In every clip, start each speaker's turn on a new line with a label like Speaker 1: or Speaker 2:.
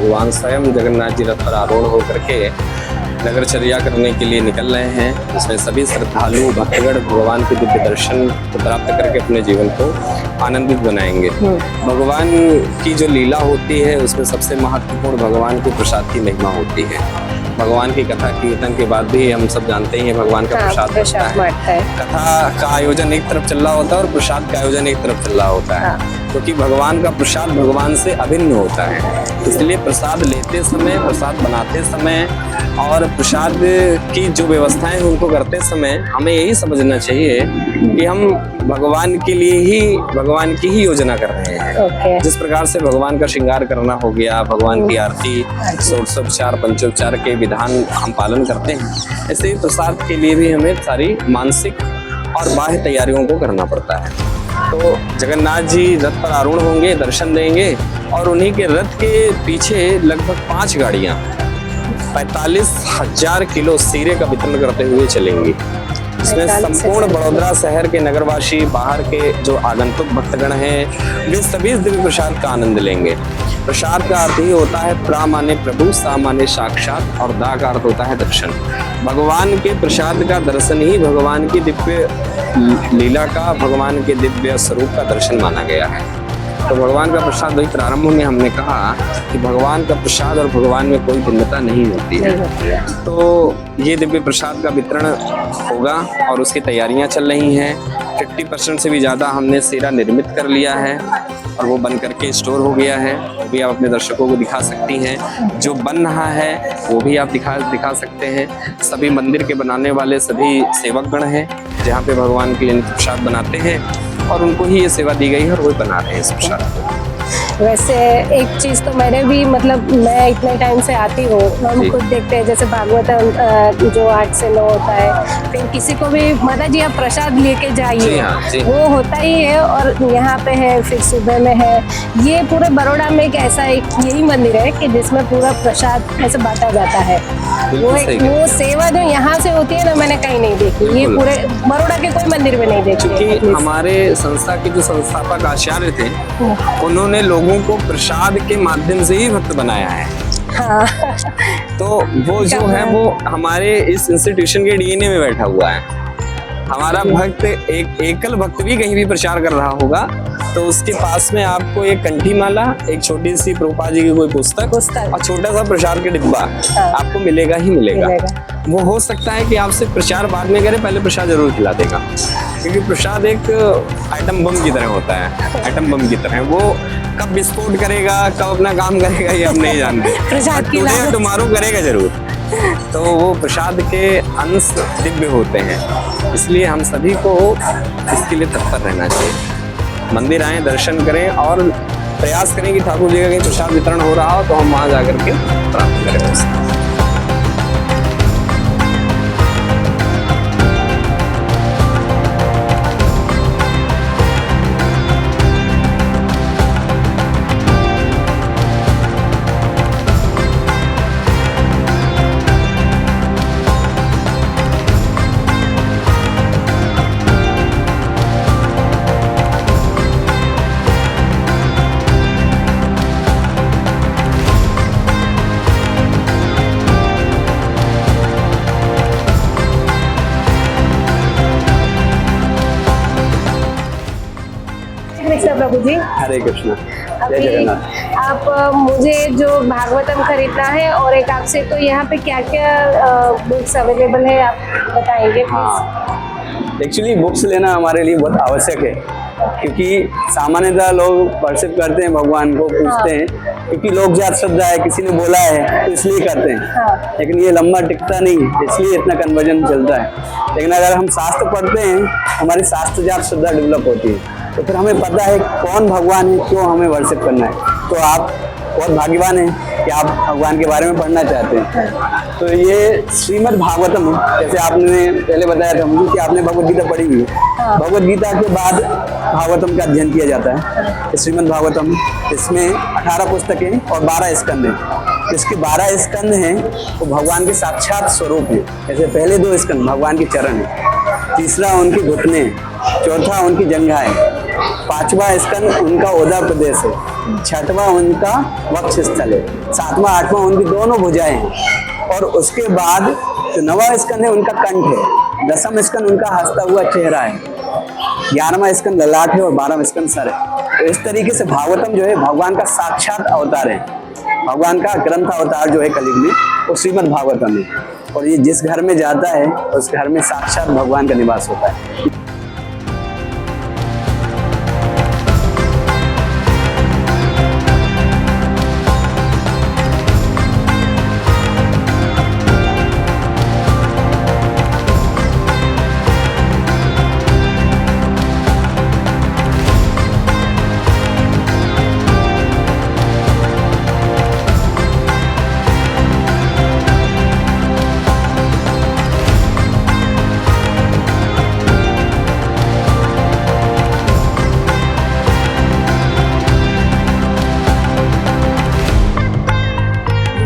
Speaker 1: भगवान स्वयं जगन्नाथ जी रथ पर आरूढ़ होकर के नगरचर्या करने के लिए निकल रहे हैं, जिसमें सभी श्रद्धालु भक्तगण भगवान के दिव्य दर्शन को प्राप्त करके अपने जीवन को आनंदित बनाएंगे। भगवान की जो लीला होती है उसमें सबसे महत्वपूर्ण भगवान के प्रसाद की महिमा होती है। भगवान की कथा कीर्तन के बाद भी हम सब जानते ही हैं भगवान का प्रसाद बनता है। कथा का आयोजन एक तरफ चल रहा होता है और प्रसाद का आयोजन एक तरफ चल रहा होता है, क्योंकि भगवान का प्रसाद भगवान से अभिन्न होता है। इसलिए प्रसाद लेते समय, प्रसाद बनाते समय और प्रसाद की जो व्यवस्थाएं हैं उनको करते समय हमें यही समझना चाहिए कि हम भगवान के लिए ही, भगवान की ही योजना कर रहे हैं। जिस प्रकार से भगवान का श्रृंगार करना हो गया, भगवान की आरती, षोडशोपचार, पंचोपचार के विधान हम पालन करते हैं, ऐसे ही प्रसाद के लिए भी हमें सारी मानसिक और बाह्य तैयारियों को करना पड़ता है। तो जगन्नाथ जी रथ पर आरूढ़ होंगे, दर्शन देंगे और उन्हीं के रथ के पीछे लगभग 5 गाड़ियां 45,000 किलो सीरे का वितरण करते हुए चलेंगी। इसमें संपूर्ण बड़ौदा शहर के नगरवासी, बाहर के जो आगंतुक भक्तगण हैं, वे सभी इस दिव्य प्रसाद का आनंद लेंगे। प्रसाद का अर्थ ही होता है प्रा माने प्रभु, सा माने साक्षात और दा का अर्थ होता है दर्शन। भगवान के प्रसाद का दर्शन ही भगवान की दिव्य लीला का, भगवान के दिव्य स्वरूप का दर्शन माना गया है। तो भगवान का प्रसाद वही प्रारंभ में हमने कहा कि भगवान का प्रसाद और भगवान में कोई भिन्नता नहीं होती है। तो ये दिव्य प्रसाद का वितरण होगा और उसकी तैयारियां चल रही हैं। 50% से भी ज़्यादा हमने सीरा निर्मित कर लिया है और वो बन करके स्टोर हो गया है। वो भी आप अपने दर्शकों को दिखा सकती हैं। जो बन रहा है वो भी आप दिखा सकते हैं। सभी मंदिर के बनाने वाले सभी सेवकगण हैं, जहाँ पे भगवान के लिए प्रसाद बनाते हैं और उनको ही ये सेवा दी गई है और वो बना रहे हैं इस प्रसाद को।
Speaker 2: वैसे एक चीज़ तो मैंने भी, मतलब मैं इतने टाइम से आती हूँ, हम खुद देखते हैं जैसे भागवत जो 8 से 9 होता है, फिर किसी को भी माता जी आप प्रसाद लेके जाइए, वो होता ही है। और यहाँ पे है, फिर सुबह में है। ये पूरे बड़ौदा में एक ऐसा यही मंदिर है कि जिसमें पूरा प्रसाद ऐसे बांटा जाता है। वो सेवा जो यहाँ से होती है ना, मैंने कहीं नहीं देखी। ये पूरे बड़ौदा के कोई मंदिर में नहीं देखी।
Speaker 1: क्योंकि हमारे संस्था के जो संस्थापक आचार्य थे, उन्होंने लोगों को प्रसाद के माध्यम से ही भक्त बनाया है।
Speaker 2: हाँ।
Speaker 1: तो वो जो है वो हमारे इस इंस्टीट्यूशन के डीएनए में बैठा हुआ है। हमारा भक्त एक एकल भक्त भी कहीं भी प्रचार कर रहा होगा तो उसके पास में आपको एक कंठी माला, एक छोटी सी प्रभुपाद जी की कोई पुस्तक और छोटा सा प्रसाद का डिब्बा आपको मिलेगा ही मिलेगा। वो हो सकता है कि आपसे प्रचार बाद में करे, पहले प्रसाद जरूर खिला देगा, क्योंकि प्रसाद एक आइटम बम की तरह होता है। आइटम बम की तरह वो कब विस्फोट करेगा, कब अपना काम करेगा, ये हम नहीं जानते। टुमारो करेगा जरूर। तो वो प्रसाद के अंश दिव्य होते हैं, इसलिए हम सभी को इसके लिए तत्पर रहना चाहिए। मंदिर आएं, दर्शन करें और प्रयास करें कि ठाकुर जी का कहीं प्रसाद वितरण हो रहा हो तो हम वहाँ जाकर के प्राप्त करें उसे।
Speaker 2: प्रभु जी,
Speaker 1: हरे कृष्ण।
Speaker 2: अभी आप मुझे जो भागवतम खरीदना है और एक आपसे, तो यहाँ पे क्या क्या बुक्स अवेलेबल है आप बताएंगे?
Speaker 3: हाँ, एक्चुअली बुक्स लेना हमारे लिए बहुत आवश्यक है, क्योंकि सामान्यतः लोग वर्शिप करते हैं, भगवान को पूछते हैं, क्योंकि लोक जात श्रद्धा है, किसी ने बोला है तो इसलिए करते हैं। लेकिन ये लंबा टिकता नहीं, इसलिए इतना कन्वर्जन चलता है। लेकिन अगर हम शास्त्र पढ़ते हैं, हमारी शास्त्र जात श्रद्धा डेवलप होती है, तो फिर हमें पता है कौन भगवान है, क्यों हमें वर्शिप करना है। तो आप बहुत भाग्यवान हैं कि आप भगवान के बारे में पढ़ना चाहते हैं। तो ये श्रीमद् भागवतम, जैसे आपने पहले बताया था मुझे कि आपने भगवद गीता पढ़ी हुई है। भगवद गीता के बाद भागवतम का अध्ययन किया जाता है। श्रीमद् भागवतम, इसमें 18 पुस्तकें और 12 स्कंद हैं। इसके 12 स्कंद हैं वो भगवान के साक्षात स्वरूप है। जैसे पहले 2 स्कंद भगवान के चरण है, तीसरा उनके घुटने, चौथा उनकी जंघा है, पांचवा स्कंद उनका ओदा प्रदेश है, छठवां उनका वक्ष स्थल है, सातवां आठवां उनकी दोनों भुजाएं हैं, और उसके बाद जो नवा स्कंद है उनका कंठ है, दसम स्कंद उनका हंसता हुआ चेहरा है, 11वां स्कंद ललाट है और 12वां स्कंद सर है। तो इस तरीके से भागवतम जो है भगवान का साक्षात अवतार है, भगवान का ग्रंथ अवतार जो है कलयुग में वो श्रीमद् भागवतम है, और ये जिस घर में जाता है उस घर में साक्षात भगवान का निवास होता है।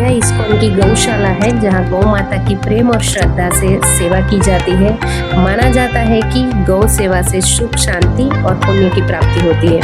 Speaker 2: यह इस्कॉन की गौशाला है जहाँ गौ माता की प्रेम और श्रद्धा से सेवा की जाती है। माना जाता है कि गौ सेवा से सुख, शांति और पुण्य की प्राप्ति होती है।